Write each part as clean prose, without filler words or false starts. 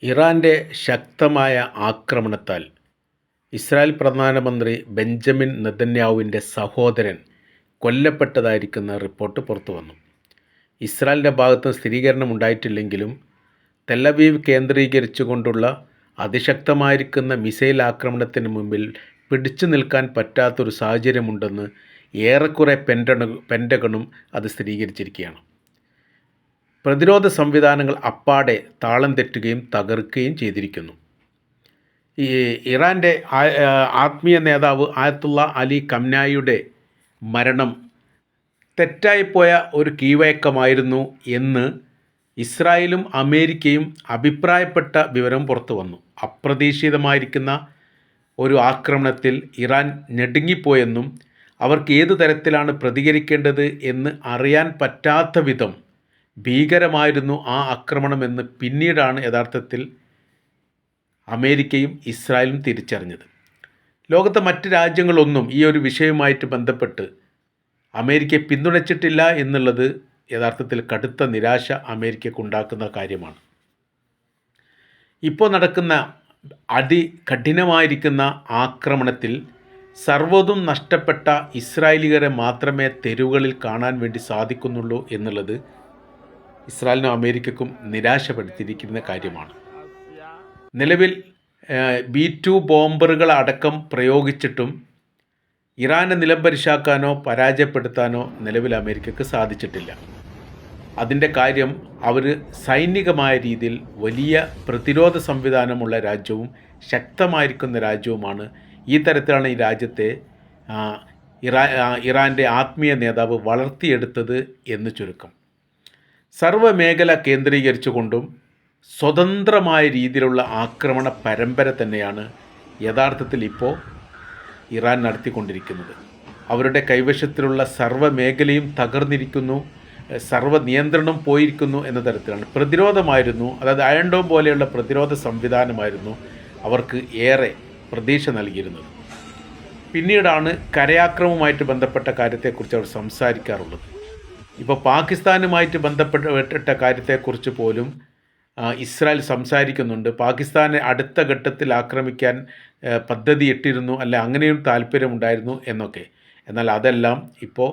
ഇറാൻ്റെ ശക്തമായ ആക്രമണത്താൽ ഇസ്രായേൽ പ്രധാനമന്ത്രി ബെഞ്ചമിൻ നെതന്യാഹുവിൻ്റെ സഹോദരൻ കൊല്ലപ്പെട്ടതായിരിക്കുന്ന റിപ്പോർട്ട് പുറത്തുവന്നു. ഇസ്രായേലിൻ്റെ ഭാഗത്ത് സ്ഥിരീകരണം ഉണ്ടായിട്ടില്ലെങ്കിലും തെല്ലവീവ് കേന്ദ്രീകരിച്ചുകൊണ്ടുള്ള അതിശക്തമായിരിക്കുന്ന മിസൈൽ ആക്രമണത്തിന് മുമ്പിൽ പിടിച്ചു നിൽക്കാൻ പറ്റാത്തൊരു സാഹചര്യമുണ്ടെന്ന് ഏറെക്കുറെ പെൻറ്റഗണും അത് സ്ഥിരീകരിച്ചിരിക്കുകയാണ്. പ്രതിരോധ സംവിധാനങ്ങൾ അപ്പാടെ താളം തെറ്റുകയും തകർക്കുകയും ചെയ്തിരിക്കുന്നു. ഈ ഇറാൻ്റെ ആത്മീയ നേതാവ് ആയത്തുള്ള അലി ഖംനായിയുടെ മരണം തെറ്റായിപ്പോയ ഒരു കീഴ്വഴക്കമായിരുന്നു എന്ന് ഇസ്രായേലും അമേരിക്കയും അഭിപ്രായപ്പെട്ട വിവരം പുറത്തു വന്നു. അപ്രതീക്ഷിതമായിരിക്കുന്ന ഒരു ആക്രമണത്തിൽ ഇറാൻ ഞെടുങ്ങിപ്പോയെന്നും അവർക്ക് ഏതു തരത്തിലാണ് പ്രതികരിക്കേണ്ടത് എന്ന് അറിയാൻ പറ്റാത്ത വിധം ഭീകരമായിരുന്നു ആ ആക്രമണമെന്ന് പിന്നീടാണ് യഥാർത്ഥത്തിൽ അമേരിക്കയും ഇസ്രായേലും തിരിച്ചറിഞ്ഞത്. ലോകത്തെ മറ്റ് രാജ്യങ്ങളൊന്നും ഈ ഒരു വിഷയവുമായിട്ട് ബന്ധപ്പെട്ട് അമേരിക്കയെ പിന്തുണച്ചിട്ടില്ല എന്നുള്ളത് യഥാർത്ഥത്തിൽ കടുത്ത നിരാശ അമേരിക്കയ്ക്കുണ്ടാക്കുന്ന കാര്യമാണ്. ഇപ്പോൾ നടക്കുന്ന അതികഠിനമായിരിക്കുന്ന ആക്രമണത്തിൽ സർവ്വതും നഷ്ടപ്പെട്ട ഇസ്രായേലിയരെ മാത്രമേ തെരുവുകളിൽ കാണാൻ വേണ്ടി സാധിക്കുന്നുള്ളൂ എന്നുള്ളത് ഇസ്രായേലിനും അമേരിക്കയ്ക്കും നിരാശപ്പെടുത്തിയിരിക്കുന്ന കാര്യമാണ്. നിലവിൽ B-2 ബോംബറുകൾ അടക്കം പ്രയോഗിച്ചിട്ടും ഇറാനെ നിലംപരിശാക്കാനോ പരാജയപ്പെടുത്താനോ നിലവിൽ അമേരിക്കയ്ക്ക് സാധിച്ചിട്ടില്ല. അതിൻ്റെ കാര്യം അവർ സൈനികമായ രീതിയിൽ വലിയ പ്രതിരോധ സംവിധാനമുള്ള രാജ്യവും ശക്തമായിരിക്കുന്ന രാജ്യവുമാണ്. ഈ തരത്തിലാണ് ഈ രാജ്യത്തെ ഇറാൻ്റെ ആത്മീയ നേതാവ് വളർത്തിയെടുത്തത് എന്ന് ചുരുക്കം. സർവ്വമേഖല കേന്ദ്രീകരിച്ചുകൊണ്ടും സ്വതന്ത്രമായ രീതിയിലുള്ള ആക്രമണ പരമ്പര തന്നെയാണ് യഥാർത്ഥത്തിൽ ഇപ്പോൾ ഇറാൻ നടത്തിക്കൊണ്ടിരിക്കുന്നത്. അവരുടെ കൈവശത്തിലുള്ള സർവ്വമേഖലയും തകർന്നിരിക്കുന്നു, സർവ്വ നിയന്ത്രണം പോയിരിക്കുന്നു എന്ന തരത്തിലാണ്. പ്രതിരോധമായിരുന്നു, അതായത് അയൺ ഡോം പോലെയുള്ള പ്രതിരോധ സംവിധാനമായിരുന്നു അവർക്ക് ഏറെ പ്രതീക്ഷ നൽകിയിരുന്നത്. പിന്നീടാണ് കരയാക്രമണവുമായിട്ട് ബന്ധപ്പെട്ട കാര്യത്തെക്കുറിച്ച് അവർ സംസാരിക്കാറുള്ളത്. ഇപ്പോൾ പാകിസ്ഥാനുമായിട്ട് ബന്ധപ്പെട്ട കാര്യത്തെക്കുറിച്ച് പോലും ഇസ്രായേൽ സംസാരിക്കുന്നുണ്ട്. പാകിസ്ഥാനെ അടുത്ത ഘട്ടത്തിൽ ആക്രമിക്കാൻ പദ്ധതി ഇട്ടിരുന്നു, അല്ല അങ്ങനെയും താല്പര്യമുണ്ടായിരുന്നു എന്നൊക്കെ. എന്നാൽ അതെല്ലാം ഇപ്പോൾ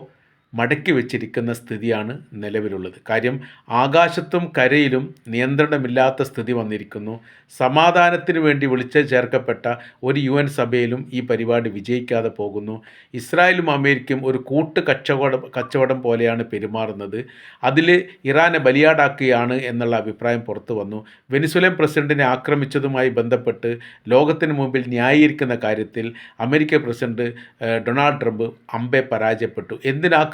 മടക്കി വച്ചിരിക്കുന്ന സ്ഥിതിയാണ് നിലവിലുള്ളത്. കാര്യം ആകാശത്തും കരയിലും നിയന്ത്രണമില്ലാത്ത സ്ഥിതി വന്നിരിക്കുന്നു. സമാധാനത്തിന് വേണ്ടി വിളിച്ചു ചേർക്കപ്പെട്ട ഒരു UN സഭയിലും ഈ പരിപാടി വിജയിക്കാതെ പോകുന്നു. ഇസ്രായേലും അമേരിക്കയും ഒരു കച്ചവടം പോലെയാണ് പെരുമാറുന്നത്. അതിൽ ഇറാനെ ബലിയാടാക്കുകയാണ് എന്നുള്ള അഭിപ്രായം പുറത്തു വന്നു. വെനിസ്വേലൻ പ്രസിഡന്റിനെ ആക്രമിച്ചതുമായി ബന്ധപ്പെട്ട് ലോകത്തിന് മുമ്പിൽ ന്യായീകരിക്കുന്ന കാര്യത്തിൽ അമേരിക്ക പ്രസിഡന്റ് ഡൊണാൾഡ് ട്രംപ് അമ്പെ പരാജയപ്പെട്ടു.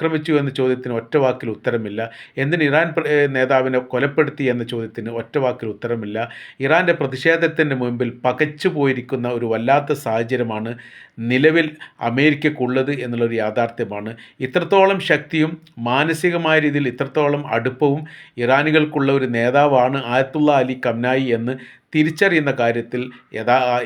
ആക്രമിച്ചു എന്ന ചോദ്യത്തിന് ഒറ്റ വാക്കിൽ ഉത്തരമില്ല. എന്തിന് ഇറാൻ നേതാവിനെ കൊലപ്പെടുത്തി എന്ന ചോദ്യത്തിന് ഒറ്റ വാക്കിൽ ഉത്തരമില്ല. ഇറാൻ്റെ പ്രതിഷേധത്തിന് മുമ്പിൽ പകച്ചു പോയിരിക്കുന്ന ഒരു വല്ലാത്ത സാഹചര്യമാണ് നിലവിൽ അമേരിക്കക്കുള്ളത് എന്നുള്ളൊരു യാഥാർത്ഥ്യമാണ്. ഇത്രത്തോളം ശക്തിയും മാനസികമായ രീതിയിൽ ഇത്രത്തോളം അടുപ്പവും ഇറാനികൾക്കുള്ള ഒരു നേതാവാണ് ആയത്തുള്ള അലി ഖംനായി എന്ന് തിരിച്ചറിയുന്ന കാര്യത്തിൽ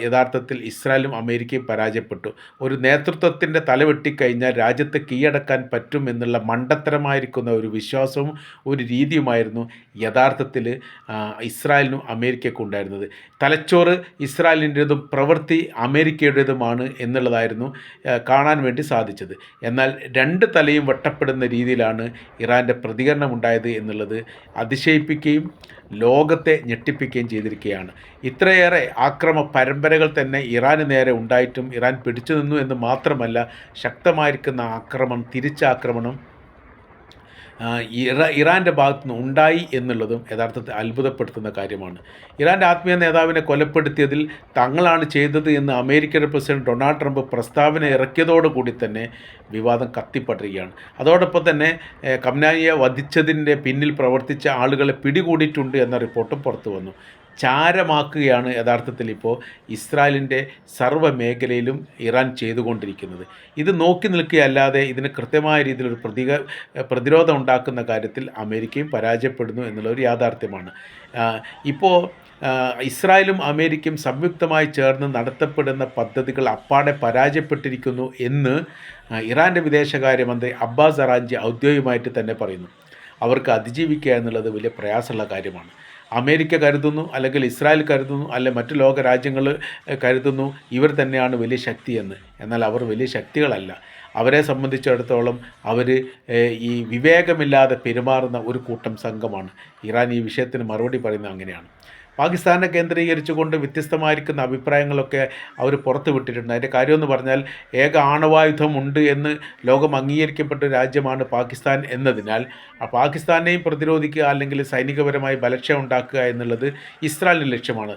യഥാർത്ഥത്തിൽ ഇസ്രായേലും അമേരിക്കയും പരാജയപ്പെട്ടു. ഒരു നേതൃത്വത്തിൻ്റെ തലവെട്ടിക്കഴിഞ്ഞാൽ രാജ്യത്തെ കീഴടക്കാൻ പറ്റും എന്നുള്ള മണ്ടത്തരമായിരിക്കുന്ന ഒരു വിശ്വാസവും ഒരു രീതിയുമായിരുന്നു യഥാർത്ഥത്തിൽ ഇസ്രായേലിനും അമേരിക്കയ്ക്കും ഉണ്ടായിരുന്നത്. തലച്ചോറ് ഇസ്രായേലിൻ്റേതും പ്രവൃത്തി അമേരിക്കയുടേതുമാണ് എന്നുള്ളതായിരുന്നു കാണാൻ വേണ്ടി സാധിച്ചത്. എന്നാൽ രണ്ട് തലയും വെട്ടപ്പെടുന്ന രീതിയിലാണ് ഇറാൻ്റെ പ്രതികരണം ഉണ്ടായത് എന്നുള്ളത് അതിശയിപ്പിക്കുകയും ലോകത്തെ ഞെട്ടിപ്പിക്കുകയും ചെയ്തിരിക്കുകയാണ്. ഇത്രയേറെ ആക്രമണ പരമ്പരകൾ തന്നെ ഇറാന് നേരെ ഉണ്ടായിട്ടും ഇറാൻ പിടിച്ചു നിന്നു എന്ന് മാത്രമല്ല, ശക്തമായിരിക്കുന്ന തിരിച്ചാക്രമണം ഇറാൻ്റെ ഭാഗത്തുനിന്ന് ഉണ്ടായി എന്നുള്ളതും യഥാർത്ഥത്തിൽ അത്ഭുതപ്പെടുത്തുന്ന കാര്യമാണ്. ഇറാൻ്റെ ആത്മീയ നേതാവിനെ കൊലപ്പെടുത്തിയതിൽ തങ്ങളാണ് ചെയ്തത് എന്ന് അമേരിക്കയുടെ പ്രസിഡന്റ് ഡൊണാൾഡ് ട്രംപ് പ്രസ്താവന ഇറക്കിയതോടുകൂടി തന്നെ വിവാദം കത്തിപ്പടരുകയാണ്. അതോടൊപ്പം തന്നെ ഖംനായിയെ വധിച്ചതിൻ്റെ പിന്നിൽ പ്രവർത്തിച്ച ആളുകളെ പിടികൂടിയിട്ടുണ്ട് എന്ന റിപ്പോർട്ടും പുറത്തു വന്നു. ചാരമാക്കുകയാണ് യഥാർത്ഥത്തിൽ ഇപ്പോൾ ഇസ്രായേലിൻ്റെ സർവ്വ മേഖലയിലും ഇറാൻ ചെയ്തുകൊണ്ടിരിക്കുന്നത്. ഇത് നോക്കി നിൽക്കുകയല്ലാതെ ഇതിന് കൃത്യമായ രീതിയിലൊരു പ്രതിരോധം ഉണ്ടാക്കുന്ന കാര്യത്തിൽ അമേരിക്കയും പരാജയപ്പെടുന്നു എന്നുള്ളൊരു യാഥാർത്ഥ്യമാണ്. ഇപ്പോൾ ഇസ്രായേലും അമേരിക്കയും സംയുക്തമായി ചേർന്ന് നടത്തപ്പെടുന്ന പദ്ധതികൾ അപ്പാടെ പരാജയപ്പെട്ടിരിക്കുന്നു എന്ന് ഇറാൻ്റെ വിദേശകാര്യമന്ത്രി അബ്ബാസ് അറാഞ്ചി ഔദ്യോഗികമായിട്ട് തന്നെ പറയുന്നു. അവർക്ക് അതിജീവിക്കുക എന്നുള്ളത് വലിയ പ്രയാസമുള്ള കാര്യമാണ്. അമേരിക്ക കരുതുന്നു, അല്ലെങ്കിൽ ഇസ്രായേൽ കരുതുന്നു, അല്ലെ മറ്റു ലോക രാജ്യങ്ങൾ കരുതുന്നു ഇവർ തന്നെയാണ് വലിയ ശക്തിയെന്ന്. എന്നാൽ അവർ വലിയ ശക്തികളല്ല. അവരെ സംബന്ധിച്ചിടത്തോളം അവർ ഈ വിവേകമില്ലാതെ പെരുമാറുന്ന ഒരു കൂട്ടം സംഘമാണ്. ഇറാൻ ഈ വിഷയത്തിന് മറുപടി പറയുന്നത് അങ്ങനെയാണ്. പാകിസ്ഥാനെ കേന്ദ്രീകരിച്ചുകൊണ്ട് വ്യത്യസ്തമായിരിക്കുന്ന അഭിപ്രായങ്ങളൊക്കെ അവർ പുറത്തു വിട്ടിട്ടുണ്ട്. അതിൻ്റെ കാര്യമെന്ന് പറഞ്ഞാൽ ഏക ആണവായുധമുണ്ട് എന്ന് ലോകം അംഗീകരിക്കപ്പെട്ട ഒരു രാജ്യമാണ് പാകിസ്ഥാൻ എന്നതിനാൽ പാകിസ്ഥാനെയും പ്രതിരോധിക്കുക, അല്ലെങ്കിൽ സൈനികപരമായി ബലക്ഷയം ഉണ്ടാക്കുക എന്നുള്ളത് ഇസ്രായേലിൻ്റെ ലക്ഷ്യമാണ്.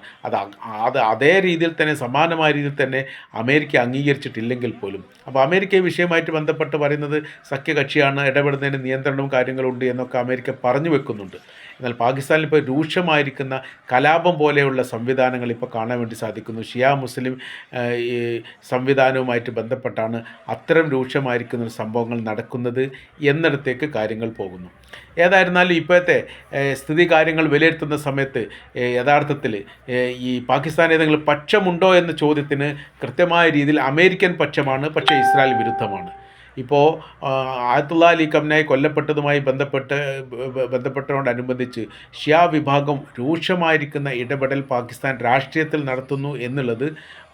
അതേ രീതിയിൽ തന്നെ, സമാനമായ രീതിയിൽ തന്നെ അമേരിക്ക അംഗീകരിച്ചിട്ടില്ലെങ്കിൽ പോലും. അപ്പോൾ അമേരിക്ക ഈ വിഷയമായിട്ട് ബന്ധപ്പെട്ട് പറയുന്നത് സഖ്യകക്ഷിയാണ്, ഇടപെടുന്നതിന് നിയന്ത്രണവും കാര്യങ്ങളുണ്ട് എന്നൊക്കെ അമേരിക്ക പറഞ്ഞു വെക്കുന്നുണ്ട്. എന്നാൽ പാകിസ്ഥാനിൽ ഇപ്പോൾ രൂക്ഷമായിരിക്കുന്ന കലാപം പോലെയുള്ള സംവിധാനങ്ങൾ ഇപ്പോൾ കാണാൻ വേണ്ടി സാധിക്കുന്നു. ഷിയ മുസ്ലിം ഈ സംവിധാനവുമായിട്ട് ബന്ധപ്പെട്ടാണ് അത്തരം രൂക്ഷമായിരിക്കുന്ന സംഭവങ്ങൾ നടക്കുന്നത് എന്നിടത്തേക്ക് കാര്യങ്ങൾ പോകുന്നു. ഏതായിരുന്നാലും ഇപ്പോഴത്തെ സ്ഥിതി കാര്യങ്ങൾ വിലയിരുത്തുന്ന സമയത്ത് യഥാർത്ഥത്തിൽ ഈ പാകിസ്ഥാൻ ഏതെങ്കിലും പക്ഷമുണ്ടോ എന്ന ചോദ്യത്തിന് കൃത്യമായ രീതിയിൽ അമേരിക്കൻ പക്ഷമാണ്, പക്ഷേ ഇസ്രായേൽ വിരുദ്ധമാണ്. ഇപ്പോൾ ആയത്തുള്ള അലി ഖംനായി കൊല്ലപ്പെട്ടതുമായി ബന്ധപ്പെട്ടതോടനുബന്ധിച്ച് ഷിയ വിഭാഗം രൂക്ഷമായിരിക്കുന്ന ഇടപെടൽ പാകിസ്ഥാൻ രാഷ്ട്രീയത്തിൽ നടത്തുന്നു എന്നുള്ളത്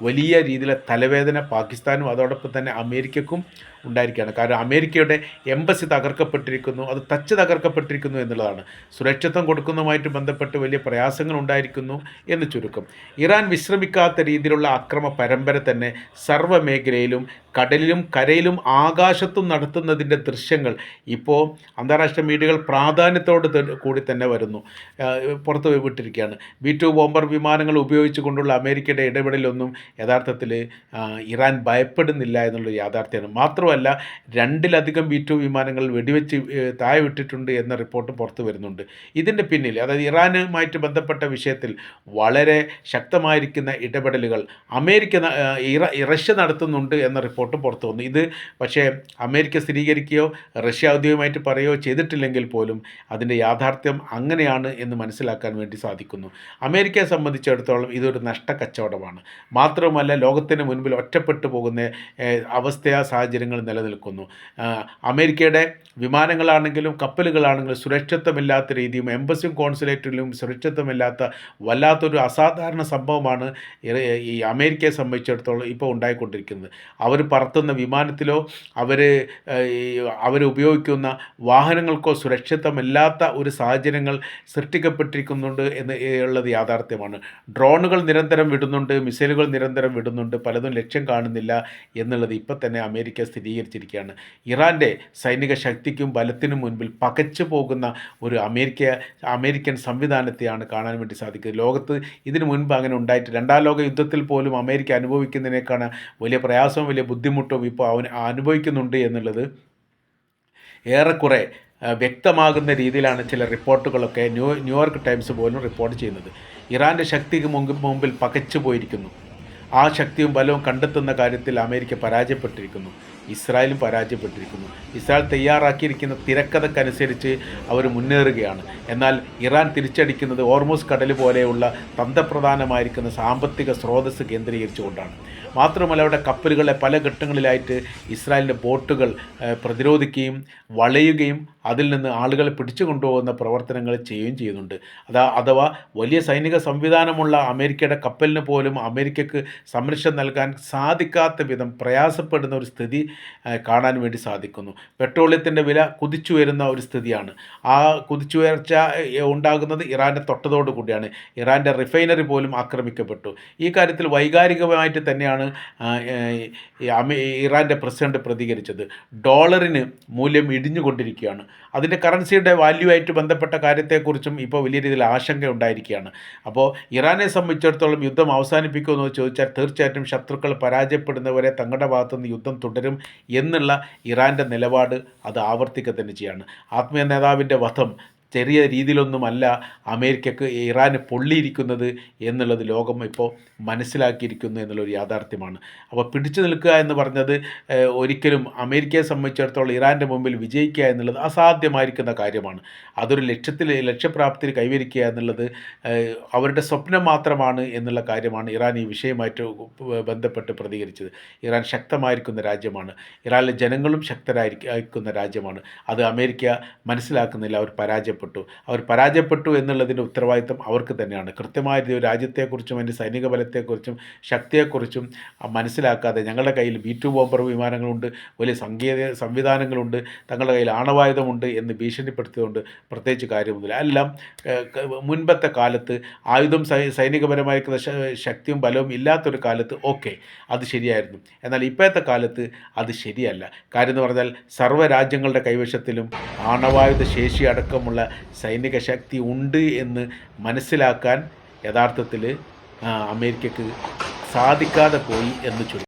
വലിയ രീതിയിലെ തലവേദന പാകിസ്ഥാനും അതോടൊപ്പം തന്നെ അമേരിക്കക്കും ഉണ്ടായിരിക്കുകയാണ്. കാരണം അമേരിക്കയുടെ എംബസി തകർക്കപ്പെട്ടിരിക്കുന്നു, അത് തകർക്കപ്പെട്ടിരിക്കുന്നു എന്നുള്ളതാണ്. സുരക്ഷിതത്വം കൊടുക്കുന്നതുമായിട്ട് ബന്ധപ്പെട്ട് വലിയ പ്രയാസങ്ങൾ ഉണ്ടായിരിക്കുന്നു എന്ന് ചുരുക്കം. ഇറാൻ വിശ്രമിക്കാത്ത രീതിയിലുള്ള അക്രമ പരമ്പര തന്നെ സർവ്വ മേഖലയിലും, കടലിലും കരയിലും ആകാശത്തും നടത്തുന്നതിൻ്റെ ദൃശ്യങ്ങൾ ഇപ്പോൾ അന്താരാഷ്ട്ര മീഡിയകൾ പ്രാധാന്യത്തോട് കൂടി തന്നെ പുറത്തു വിട്ടിരിക്കുകയാണ്. B-2 ബോംബർ വിമാനങ്ങൾ ഉപയോഗിച്ചുകൊണ്ടുള്ള അമേരിക്കയുടെ ഇടപെടലൊന്നും യഥാർത്ഥത്തിൽ ഇറാൻ ഭയപ്പെടുന്നില്ല എന്നുള്ളൊരു യാഥാർത്ഥ്യമാണ്. മാത്രമല്ല 2-ലധികം B-2 വിമാനങ്ങൾ വെടിവെച്ച് താഴെ വിട്ടിട്ടുണ്ട് എന്ന റിപ്പോർട്ട് പുറത്തു വരുന്നുണ്ട്. ഇതിൻ്റെ പിന്നിൽ, അതായത് ഇറാനുമായിട്ട് ബന്ധപ്പെട്ട വിഷയത്തിൽ വളരെ ശക്തമായിരിക്കുന്ന ഇടപെടലുകൾ റഷ്യ നടത്തുന്നുണ്ട് എന്ന റിപ്പോർട്ടും പുറത്തു വന്നു. ഇത് പക്ഷേ അമേരിക്ക സ്ഥിരീകരിക്കുകയോ റഷ്യ ഔദ്യോഗികമായിട്ട് പറയുകയോ ചെയ്തിട്ടില്ലെങ്കിൽ പോലും അതിൻ്റെ യാഥാർത്ഥ്യം അങ്ങനെയാണ് എന്ന് മനസ്സിലാക്കാൻ വേണ്ടി സാധിക്കുന്നു. അമേരിക്കയെ സംബന്ധിച്ചിടത്തോളം ഇതൊരു നഷ്ടക്കച്ചവടമാണ്. മാത്രവുമല്ല, ലോകത്തിന് മുൻപിൽ ഒറ്റപ്പെട്ടു പോകുന്ന സാഹചര്യങ്ങൾ നിലനിൽക്കുന്നു. അമേരിക്കയുടെ വിമാനങ്ങളാണെങ്കിലും കപ്പലുകളാണെങ്കിലും സുരക്ഷിതമില്ലാത്ത രീതിയും എംബസിയും കോൺസുലേറ്റിലും സുരക്ഷിതമില്ലാത്ത വല്ലാത്തൊരു അസാധാരണ സംഭവമാണ് ഈ അമേരിക്കയെ സംബന്ധിച്ചിടത്തോളം ഇപ്പോൾ ഉണ്ടായിക്കൊണ്ടിരിക്കുന്നത്. അവർ പറത്തുന്ന വിമാനത്തിലോ അവർ ഉപയോഗിക്കുന്ന വാഹനങ്ങൾക്കോ സുരക്ഷിതമല്ലാത്ത ഒരു സാഹചര്യങ്ങൾ സൃഷ്ടിക്കപ്പെട്ടിരിക്കുന്നുണ്ട് എന്നുള്ളത് യാഥാർത്ഥ്യമാണ്. ഡ്രോണുകൾ നിരന്തരം വിടുന്നുണ്ട്, മിസൈലുകൾ നിരന്തരം വിടുന്നുണ്ട്, പലതും ലക്ഷ്യം കാണുന്നില്ല എന്നുള്ളത് ഇപ്പോൾ തന്നെ അമേരിക്ക സ്ഥിരീകരിച്ചിരിക്കുകയാണ്. ഇറാൻ്റെ സൈനിക ശക്തിക്കും ബലത്തിനും മുൻപിൽ പകച്ചു പോകുന്ന ഒരു അമേരിക്കൻ സംവിധാനത്തെയാണ് കാണാൻ വേണ്ടി സാധിക്കുന്നത്. ലോകത്ത് ഇതിനു മുൻപ് അങ്ങനെ ഉണ്ടായിട്ട്, 2ാം ലോക യുദ്ധത്തിൽ പോലും അമേരിക്ക അനുഭവിക്കുന്നതിനേക്കാൾ വലിയ പ്രയാസവും വലിയ ബുദ്ധിമുട്ടും ഇപ്പോൾ അനുഭവിക്കുന്നുണ്ട് എന്നുള്ളത് ഏറെക്കുറെ വ്യക്തമാകുന്ന രീതിയിലാണ് ചില റിപ്പോർട്ടുകളൊക്കെ ന്യൂയോർക്ക് ടൈംസ് പോലും റിപ്പോർട്ട് ചെയ്യുന്നത്. ഇറാൻ്റെ ശക്തിക്ക് മുമ്പിൽ പകച്ചു പോയിരിക്കുന്നു. ആ ശക്തിയും ബലവും കണ്ടെത്തുന്ന കാര്യത്തിൽ അമേരിക്ക പരാജയപ്പെട്ടിരിക്കുന്നു. ഇസ്രായേലും പരാജയപ്പെട്ടിരിക്കുന്നു. ഇസ്രായേൽ തയ്യാറാക്കിയിരിക്കുന്ന തിരക്കഥക്കനുസരിച്ച് അവർ മുന്നേറുകയാണ്. എന്നാൽ ഇറാൻ തിരിച്ചടിക്കുന്നത് ഹോർമുസ് കടൽ പോലെയുള്ള തന്ത്രപ്രധാനമായിരിക്കുന്ന സാമ്പത്തിക സ്രോതസ്സ് കേന്ദ്രീകരിച്ചുകൊണ്ടാണ്. മാത്രമല്ല, അവിടെ കപ്പലുകളെ പല ഘട്ടങ്ങളിലായിട്ട് ഇസ്രായേലിൻ്റെ ബോട്ടുകൾ പ്രതിരോധിക്കുകയും വളയുകയും അതിൽ നിന്ന് ആളുകളെ പിടിച്ചു കൊണ്ടുപോകുന്ന പ്രവർത്തനങ്ങൾ ചെയ്യുകയും ചെയ്യുന്നുണ്ട്. അഥവാ വലിയ സൈനിക സംവിധാനമുള്ള അമേരിക്കയുടെ കപ്പലിന് പോലും അമേരിക്കക്ക് സംരക്ഷണം നൽകാൻ സാധിക്കാത്ത വിധം പ്രയാസപ്പെടുന്ന ഒരു സ്ഥിതി കാണാൻ വേണ്ടി സാധിക്കുന്നു. പെട്രോളിയത്തിൻ്റെ വില കുതിച്ചുയരുന്ന ഒരു സ്ഥിതിയാണ്. ആ കുതിച്ചുയർച്ച ഉണ്ടാകുന്നത് ഇറാൻ്റെ തൊട്ടതോടു കൂടിയാണ്. ഇറാൻ്റെ റിഫൈനറി പോലും ആക്രമിക്കപ്പെട്ടു. ഈ കാര്യത്തിൽ വൈകാരികമായിട്ട് തന്നെയാണ് ഇറാൻ്റെ പ്രസിഡന്റ് പ്രതികരിച്ചത്. ഡോളറിന് മൂല്യം ഇടിഞ്ഞുകൊണ്ടിരിക്കുകയാണ്. അതിൻ്റെ കറൻസിയുടെ വാല്യൂ ആയിട്ട് ബന്ധപ്പെട്ട കാര്യത്തെക്കുറിച്ചും ഇപ്പോൾ വലിയ രീതിയിൽ ആശങ്ക ഉണ്ടായിരിക്കുകയാണ്. അപ്പോൾ ഇറാനെ സംബന്ധിച്ചിടത്തോളം യുദ്ധം അവസാനിപ്പിക്കുമെന്ന് ചോദിച്ചാൽ തീർച്ചയായിട്ടും ശത്രുക്കൾ പരാജയപ്പെടുന്നവരെ തങ്ങളുടെ ഭാഗത്തുനിന്ന് യുദ്ധം തുടരും എന്നുള്ള ഇറാൻ്റെ നിലപാട് അത് ആവർത്തിക്കുക തന്നെ ചെയ്യാണ്. ആത്മീയ നേതാവിൻ്റെ വധം ചെറിയ രീതിയിലൊന്നുമല്ല അമേരിക്കക്ക് ഇറാന് പൊള്ളിയിരിക്കുന്നത് എന്നുള്ളത് ലോകം ഇപ്പോൾ മനസ്സിലാക്കിയിരിക്കുന്നു എന്നുള്ളൊരു യാഥാർത്ഥ്യമാണ്. അപ്പോൾ പിടിച്ചു നിൽക്കുക എന്ന് പറഞ്ഞത് ഒരിക്കലും അമേരിക്കയെ സംബന്ധിച്ചിടത്തോളം ഇറാൻ്റെ മുമ്പിൽ വിജയിക്കുക എന്നുള്ളത് അസാധ്യമായിരിക്കുന്ന കാര്യമാണ്. അതൊരു ലക്ഷ്യപ്രാപ്തിയിൽ കൈവരിക്കുക എന്നുള്ളത് അവരുടെ സ്വപ്നം മാത്രമാണ് എന്നുള്ള കാര്യമാണ് ഇറാൻ ഈ വിഷയമായിട്ട് ബന്ധപ്പെട്ട് പ്രതികരിച്ചത്. ഇറാൻ ശക്തമായിരിക്കുന്ന രാജ്യമാണ്. ഇറാനിലെ ജനങ്ങളും ശക്തരായിരിക്കുന്ന രാജ്യമാണ്. അത് അമേരിക്ക മനസ്സിലാക്കുന്നില്ല. അവർ പരാജയപ്പെട്ടു. പരാജയപ്പെട്ടു. അവർ പരാജയപ്പെട്ടു എന്നുള്ളതിൻ്റെ ഉത്തരവാദിത്തം അവർക്ക് തന്നെയാണ്. കൃത്യമായ രാജ്യത്തെക്കുറിച്ചും അതിൻ്റെ സൈനിക ബലത്തെക്കുറിച്ചും ശക്തിയെക്കുറിച്ചും മനസ്സിലാക്കാതെ ഞങ്ങളുടെ കയ്യിൽ B-2 ബോംബർ വിമാനങ്ങളുണ്ട്, വലിയ സംവിധാനങ്ങളുണ്ട്, തങ്ങളുടെ കയ്യിൽ ആണവായുധമുണ്ട് എന്ന് ഭീഷണിപ്പെടുത്തിയതുകൊണ്ട് പ്രത്യേകിച്ച് കാര്യമൊന്നുമില്ല. എല്ലാം മുൻപത്തെ കാലത്ത് ആയുധം സൈനികപരമായിരിക്കുന്ന ശക്തിയും ബലവും ഇല്ലാത്തൊരു കാലത്ത് ഓക്കെ, അത് ശരിയായിരുന്നു. എന്നാൽ ഇപ്പോഴത്തെ കാലത്ത് അത് ശരിയല്ല. കാര്യം എന്ന് പറഞ്ഞാൽ സർവ്വ രാജ്യങ്ങളുടെ കൈവശത്തിലും ആണവായുധ ശേഷി അടക്കമുള്ള സൈനിക ശക്തി ഉണ്ട് എന്ന് മനസ്സിലാക്കാൻ യഥാർത്ഥത്തിൽ അമേരിക്കക്ക് സാധിക്കാതെ പോയി എന്ന് ചുരുക്കം.